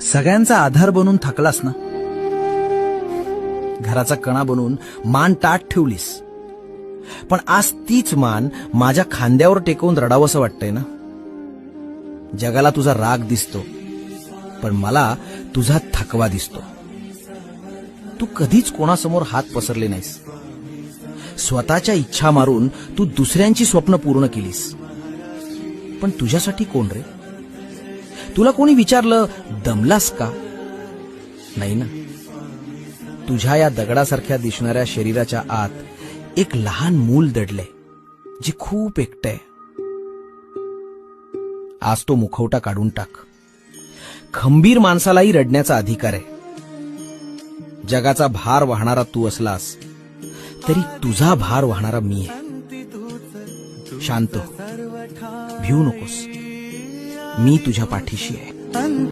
सगळ्यांचा आधार बनून थकलास ना, घराचा कणा बनून मान ताठ ठेवलीस, पण आज तीच मान माझ्या खांद्यावर टेकवून रडावंसं वाटतंय ना. जगाला तुझा राग दिसतो, पण मला तुझा थकवा दिसतो. तू कधीच कोणासमोर हात पसरले नाहीस. स्वतःच्या इच्छा मारून तू दुसऱ्यांची स्वप्न पूर्ण केलीस. पण तुझ्यासाठी कोण रे? तुला कोणी विचारलं दमलास का? नाही ना. तुझ्या या दगडासारख्या दिसणाऱ्या शरीराच्या आत एक लहान मूल दडलंय, जे खूप एकटंय. आज तो मुखवटा काढून टाक. खंबीर माणसालाही रडण्याचा अधिकार आहे. जगाचा भार वाहणारा तू असलास तरी तुझा भार वाहणारा मी आहे. शांत हो, भिवू नकोस. मी तुझ्या पाठीशी आहे.